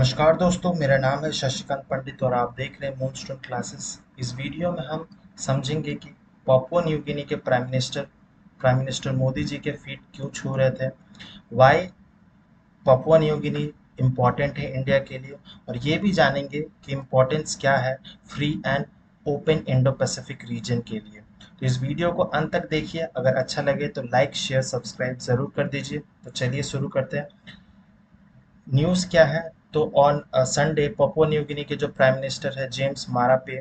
नमस्कार दोस्तों, मेरा नाम है शशिकांत पंडित और आप देख रहे हैं मूनस्टोन क्लासेस। इस वीडियो में हम समझेंगे कि पापुआ न्यू गिनी के प्राइम मिनिस्टर मोदी जी के फीट क्यों छू रहे थे, why Papua New Guinea important है इंडिया के लिए, और ये भी जानेंगे कि इम्पोर्टेंस क्या है free and open Indo Pacific reason के लिए। तो इस वीडियो को अंत तक देखिए। अगर अच्छा लगे तो लाइक शेयर सब्सक्राइब ज़रूर कर दीजिए। तो चलिए शुरू करते हैं। न्यूज़ क्या है? तो ऑन संडे पपुआ न्यू गिनी के जो प्राइम मिनिस्टर है James Marape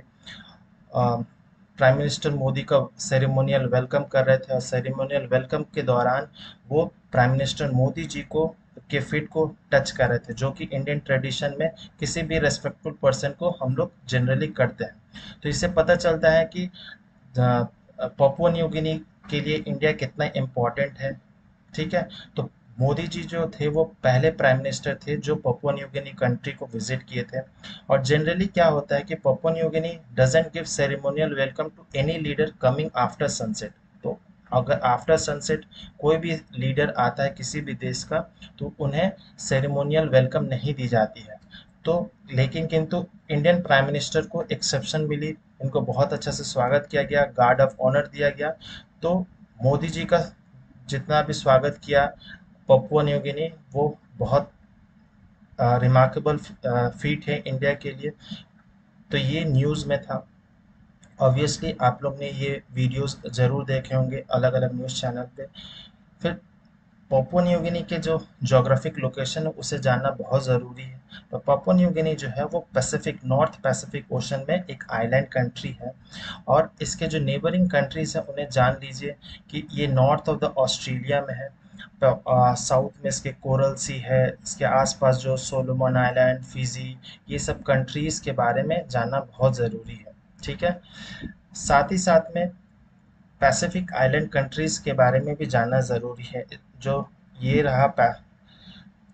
prime minister Modi का सेरेमोनियल वेलकम कर रहे थे, और सेरेमोनियल वेलकम के दौरान वो प्राइम मिनिस्टर मोदी जी को के फीट को टच कर रहे थे, जो कि इंडियन ट्रेडिशन में किसी भी रेस्पेक्टफुल पर्सन को हम लोग जनरली करते हैं। तो इससे पता चलता है कि पपुआ न्यू गिनी के लिए इंडिया कितना इम्पोर्टेंट है। ठीक है। तो मोदी जी जो थे वो पहले प्राइम मिनिस्टर थे जो पपुआ न्यू गिनी कंट्री को विजिट किए थे। और जनरली क्या होता है कि Papua New Guinea doesn't give ceremonial welcome to any leader coming after sunset. तो अगर आफ्टर सनसेट कोई भी लीडर आता है किसी भी देश का, तो उन्हें सेरेमोनियल वेलकम नहीं दी जाती है। तो लेकिन किंतु इंडियन प्राइम मिनिस्टर को एक्सेप्शन मिली, इनको बहुत अच्छा से स्वागत किया गया, गार्ड ऑफ ऑनर दिया गया। तो मोदी जी का जितना भी स्वागत किया पपुआ न्यू गिनी, वो बहुत रिमार्केबल फीट है इंडिया के लिए। तो ये न्यूज़ में था। ऑब्वियसली आप लोग ने ये वीडियोस ज़रूर देखे होंगे अलग अलग न्यूज़ चैनल पे। फिर पपुआ न्यू गिनी के जो जोग्राफिक लोकेशन है उसे जानना बहुत ज़रूरी है। तो पपुआ न्यू गिनी जो है वो नॉर्थ पैसिफिक ओशन में एक आइलैंड कंट्री है, और इसके जो नेबरिंग कंट्रीज हैं उन्हें जान लीजिए कि ये नॉर्थ ऑफ द ऑस्ट्रेलिया में है। साउथ में इसके कोरल सी है, इसके आसपास जो सोलोमन आइलैंड, फिजी, ये सब कंट्रीज़ के बारे में जानना बहुत ज़रूरी है। ठीक है। साथ ही साथ में पैसिफिक आइलैंड कंट्रीज़ के बारे में भी जानना ज़रूरी है। जो ये रहा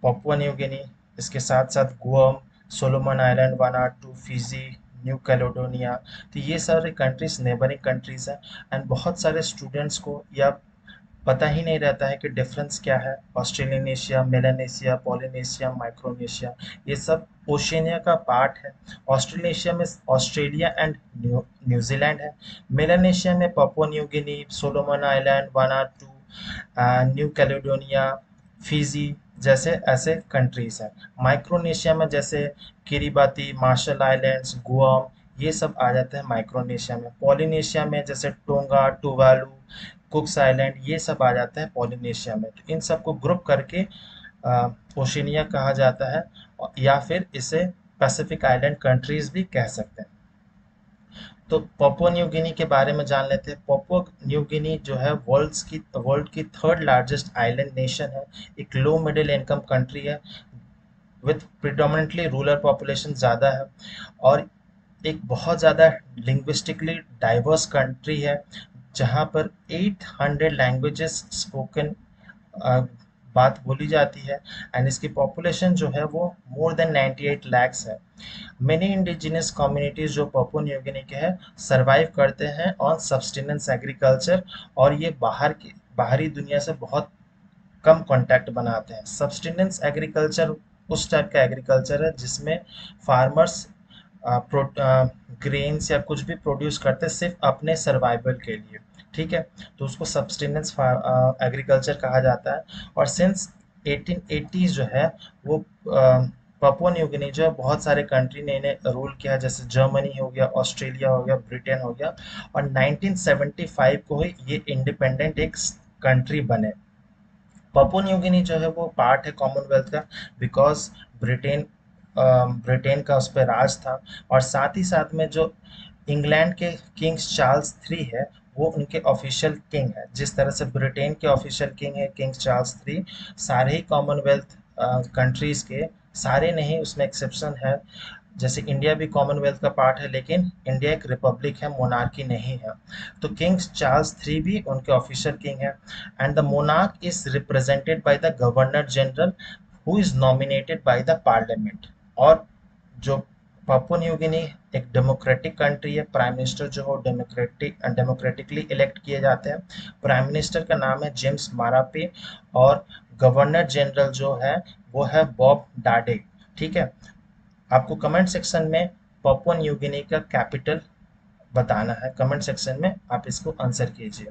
पपुआ न्यू गिनी, इसके साथ साथ Guam, Solomon Island, Vanuatu, Fiji, New Caledonia. तो ये सारे कंट्रीज़ नेबरिंग कंट्रीज़ हैं। एंड बहुत सारे स्टूडेंट्स को या पता ही नहीं रहता है कि डिफरेंस क्या है। ऑस्ट्रेलियनेशिया, मेलानेशिया, पॉलिनेशिया, माइक्रोनेशिया, ये सब ओशिनिया का पार्ट है। ऑस्ट्रेलेशिया में ऑस्ट्रेलिया एंड न्यूजीलैंड है। मेलानेशिया में Papua New Guinea, Solomon Island, Vanuatu, New Caledonia, Fiji जैसे ऐसे कंट्रीज हैं। माइक्रोनेशिया में जैसे किरिबाती, मार्शल आइलैंड्स, गुआम, ये सब आ जाते हैं माइक्रोनेशिया में। पॉलिनेशिया में जैसे टोंगा, टुवालू, कुक्स आइलैंड, ये सब आ जाते हैं पॉलिनेशिया में। तो इन सबको ग्रुप करके ओशिनिया कहा जाता है, या फिर इसे पैसिफिक आइलैंड कंट्रीज भी कह सकते हैं। तो पपुआ न्यू गिनी के बारे में जान लेते हैं। पपुआ न्यू गिनी जो है वर्ल्ड की थर्ड लार्जेस्ट आइलैंड नेशन है। एक लो मिडिल इनकम कंट्री है विथ प्रिडोमिनेंटली रूरल पॉपुलेशन ज़्यादा है, और एक बहुत ज़्यादा लिंग्विस्टिकली डाइवर्स कंट्री है, जहाँ पर 800 लैंग्वेजेस स्पोकन बात बोली जाती है। एंड इसकी पॉपुलेशन जो है वो मोर देन 98 लैक्स है। मेनी इंडिजिनस कम्युनिटीज जो पपुआ न्यू गिनी के हैं सरवाइव करते हैं ऑन सब्सटेनेंस एग्रीकल्चर, और ये बाहरी दुनिया से बहुत कम कांटेक्ट बनाते हैं। सब्सटेनेंस एग्रीकल्चर उस टाइप का एग्रीकल्चर है जिसमें फार्मर्स ग्रेन्स या कुछ भी प्रोड्यूस करते हैं सिर्फ अपने सर्वाइवल के लिए। ठीक है। तो उसको सब्सटेनेंस एग्रीकल्चर कहा जाता है। और सिंस 1880s जो है वो पपुआ न्यू गिनी जो है बहुत सारे कंट्री ने इन्हें रूल किया, जैसे जर्मनी हो गया, ऑस्ट्रेलिया हो गया, ब्रिटेन हो गया, और 1975 को ही ये इंडिपेंडेंट एक कंट्री बने। पपुआ न्यू गिनी जो है वो पार्ट है कॉमनवेल्थ का, बिकॉज ब्रिटेन ब्रिटेन का उस पर राज था। और साथ ही साथ में जो इंग्लैंड के किंग्स चार्ल्स थ्री है वो उनके ऑफिशियल किंग है। जिस तरह से ब्रिटेन के ऑफिशियल किंग है किंग चार्ल्स थ्री, सारे ही कॉमनवेल्थ कंट्रीज़ के, सारे नहीं, उसमें एक्सेप्शन है। जैसे इंडिया भी कॉमनवेल्थ का पार्ट है, लेकिन इंडिया एक रिपब्लिक है, मोनार्की नहीं है। तो किंग चार्ल्स थ्री भी उनके ऑफिशियल किंग है। And the monarch is represented by the governor general who is nominated by the parliament. और जो पापुआ न्यू गिनी एक डेमोक्रेटिक कंट्री है, प्राइम मिनिस्टर जो हो डेमोक्रेटिकली इलेक्ट किए जाते हैं। प्राइम मिनिस्टर का नाम है जेम्स मारापे, और गवर्नर जनरल जो है वो है बॉब डाडे। ठीक है। आपको कमेंट सेक्शन में पापुआ न्यू गिनी का कैपिटल बताना है, कमेंट सेक्शन में आप इसको आंसर कीजिए।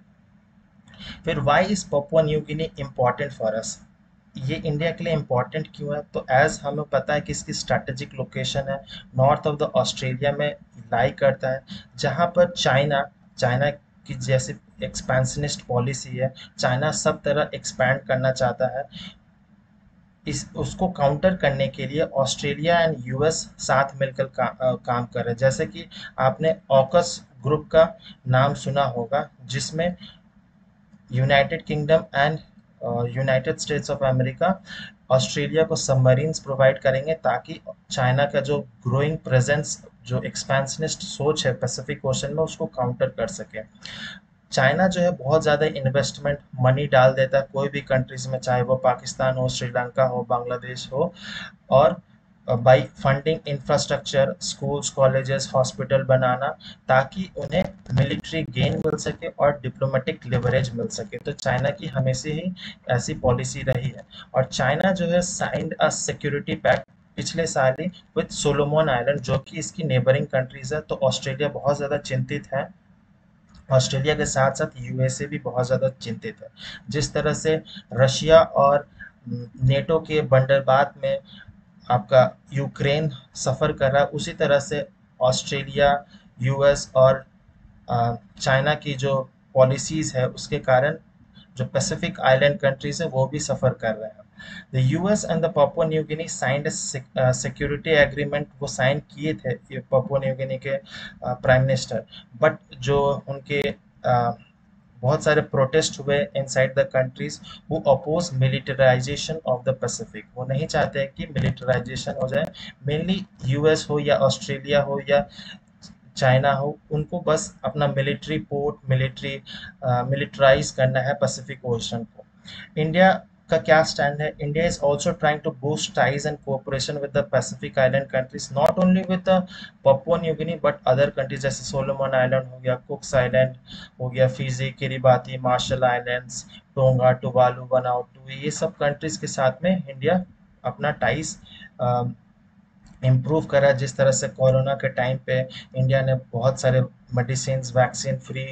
फिर why is Papua New Guinea important for us, ये इंडिया के लिए इम्पॉर्टेंट क्यों है? तो एज हमें पता है कि इसकी स्ट्रैटेजिक लोकेशन है, नॉर्थ ऑफ द ऑस्ट्रेलिया में लाई करता है, जहाँ पर चाइना चाइना की जैसी एक्सपेंशनिस्ट पॉलिसी है, चाइना सब तरह एक्सपैंड करना चाहता है। इस उसको काउंटर करने के लिए ऑस्ट्रेलिया एंड यूएस साथ मिलकर काम कर रहे हैं। जैसे कि आपने ऑकस ग्रुप का नाम सुना होगा, जिसमें United kingdom and United states of America Australia को सबमरीन्स प्रोवाइड करेंगे, ताकि चाइना का जो ग्रोइंग प्रेजेंस, जो एक्सपेंशनिस्ट सोच है पैसिफिक ओशन में, उसको काउंटर कर सके। चाइना जो है बहुत ज़्यादा इन्वेस्टमेंट मनी डाल देता है कोई भी कंट्रीज में, चाहे वो पाकिस्तान हो, श्रीलंका हो, बांग्लादेश हो, और by funding infrastructure, schools, colleges, hospital बनाना, ताकि उन्हें मिलिट्री गेन मिल सके और डिप्लोमेटिक लिवरेज मिल सके। तो चाइना की हमेशा ही ऐसी पॉलिसी रही है। और चाइना जो है साइंड अ सिक्योरिटी पैक्ट पिछले साल ही विद सोलोमन आइलैंड, जो कि इसकी नेबरिंग कंट्रीज है। तो ऑस्ट्रेलिया बहुत ज़्यादा चिंतित है, ऑस्ट्रेलिया के साथ साथ यूएसए भी बहुत ज़्यादा चिंतित है। जिस तरह से रशिया और नेटो के बंदरबांट में आपका यूक्रेन सफ़र कर रहा है, उसी तरह से ऑस्ट्रेलिया, यूएस और चाइना की जो पॉलिसीज़ है, उसके कारण जो पैसिफिक आइलैंड कंट्रीज है वो भी सफ़र कर रहे हैं। The US and the Papua New Guinea signed security agreement, वो साइन किए थे ये पापुआ न्यू गिनी के प्राइम मिनिस्टर, बट जो उनके बहुत सारे प्रोटेस्ट हुए inside the countries who oppose militarization of the Pacific. वो नहीं चाहते हैं कि मिलिटराइजेशन हो जाए, मेनली यूएस हो या ऑस्ट्रेलिया हो या चाइना हो, उनको बस अपना मिलिट्री पोर्ट, मिलिट्राइज करना है पैसिफिक ओशन को। इंडिया का क्या स्टैंड है? India is also trying to boost ties and cooperation with the Pacific island countries, not only with the Papua New Guinea but other countries, जैसे सोलोमन आइलैंड हो गया, Cooks Island हो गया, Fiji, Kiribati, Marshall Islands, Tonga, Tuvalu, Vanuatu, ये सब countries के साथ में इंडिया अपना टाइज इम्प्रूव करा। जिस तरह से कोरोना के टाइम पे इंडिया ने बहुत सारे मेडिसिन, वैक्सीन फ्री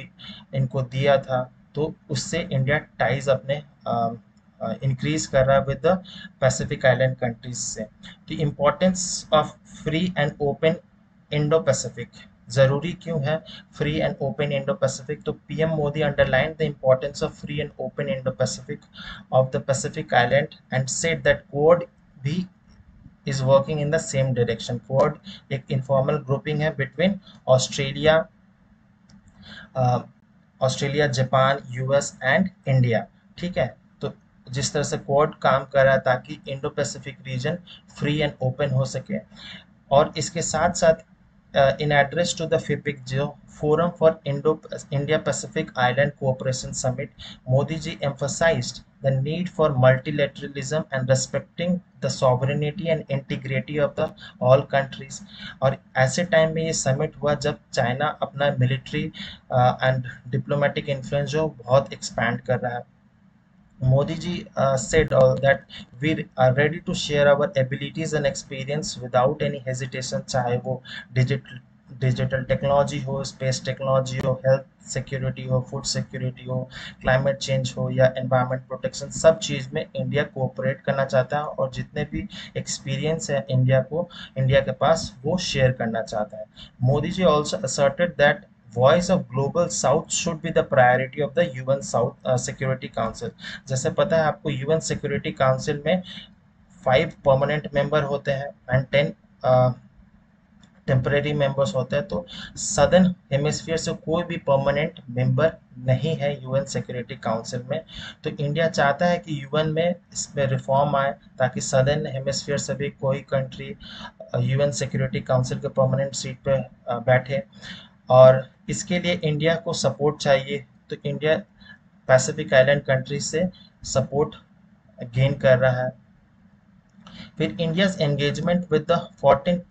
इनको दिया था, तो उससे इंडिया टाइज अपने इंक्रीज कर रहा है with the Pacific island countries से। The importance of free and open Indo Pacific, ज़रूरी क्यों है free and open Indo Pacific? तो PM Modi underline the importance of free and open Indo Pacific of the Pacific island and said that Quad भी is working in the same direction. Quad एक informal grouping है between Australia, Australia, Japan, US and India. ठीक है, तो जिस तरह से quad काम कर रहा है ताकि Indo Pacific region free and open हो सके। और इसके साथ साथ in address to the FIPIC, जो forum for India Pacific island cooperation summit, Modi ji emphasized the need for multilateralism and respecting the sovereignty and integrity of the all countries। और ऐसे time में ये समिट हुआ जब चाइना अपना मिलिट्री एंड डिप्लोमेटिक इन्फ्लुएंस जो बहुत एक्सपैंड कर रहा है। Modi ji said that we are ready to share our abilities and experience without any hesitation, चाहे वो डिजिटल टेक्नोलॉजी हो, स्पेस टेक्नोलॉजी हो, हेल्थ सिक्योरिटी हो, फूड सिक्योरिटी हो, क्लाइमेट चेंज हो या एनवायरनमेंट प्रोटेक्शन, सब चीज़ में इंडिया कोऑपरेट करना चाहता है और जितने भी एक्सपीरियंस है इंडिया के पास वो शेयर करना चाहता है। Modi ji also asserted that voice of global south should be the priority of the UN south security council. जैसे पता है आपको, यूएन सिक्योरिटी काउंसिल में 5 परमानेंट मेंबर होते हैं एंड 10 टेम्परेरी मेंबर्स होते हैं। तो सदर्न हेमिस्फीयर से कोई भी परमानेंट मेंबर नहीं है यूएन सिक्योरिटी काउंसिल में। तो इंडिया चाहता है कि यूएन में इसमें रिफॉर्म आए, ताकि सदर्न हेमिस्फीयर से भी कोई कंट्री यूएन सिक्योरिटी काउंसिल के परमानेंट सीट पे बैठे। और इसके लिए इंडिया को सपोर्ट चाहिए, तो इंडिया पैसिफिक आइलैंड कंट्रीज से सपोर्ट गेन कर रहा है। फिर India's engagement with the 14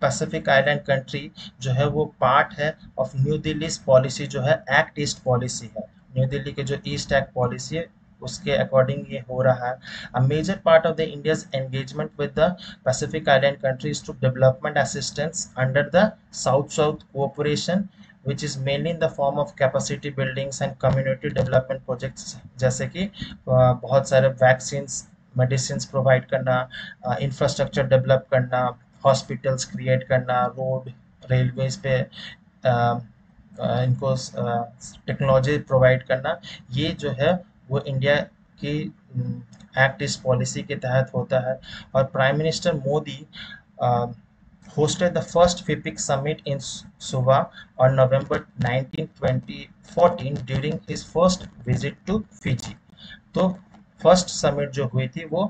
Pacific island country जो है वो पार्ट है ऑफ न्यू दिल्ली पॉलिसी, जो है एक्ट ईस्ट पॉलिसी है। न्यू दिल्ली के जो ईस्ट एक्ट पॉलिसी है उसके अकॉर्डिंग ये हो रहा है। A major part of the India's engagement with the Pacific island countries to development assistance under the south south cooperation which is mainly in the form of capacity buildings and community development projects, जैसे कि बहुत सारे vaccines medicine provide करना, infrastructure develop करना, hospitals create करना, road railways पे इनको technology provide करना, ये जो है वो इंडिया की एक्ट इस पॉलिसी के तहत होता है। और prime minister Modi hosted the first FIPIC summit in Suva on November 19, 2014 during his first visit to Fiji। तो फर्स्ट समिट जो हुई थी वो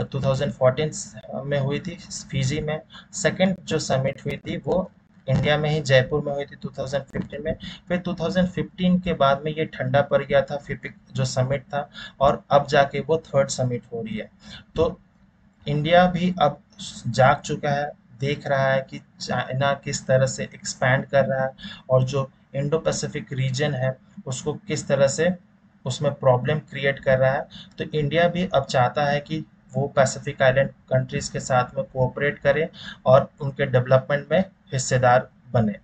2014 में हुई थी फिजी में। सेकंड जो समिट हुई थी वो इंडिया में ही जयपुर में हुई थी 2015 में। फिर 2015 के बाद में ये ठंडा पड़ गया था फिपिक जो समिट था, और अब जाके वो थर्ड समिट हो रही है। तो इंडिया भी अब जाग चुका है, देख रहा है कि चाइना किस तरह से एक्सपैंड कर रहा है और जो इंडो पैसिफिक रीजन है उसको किस तरह से उसमें प्रॉब्लम क्रिएट कर रहा है। तो इंडिया भी अब चाहता है कि वो पैसिफिक आइलैंड कंट्रीज के साथ में कोऑपरेट करे और उनके डेवलपमेंट में हिस्सेदार बने।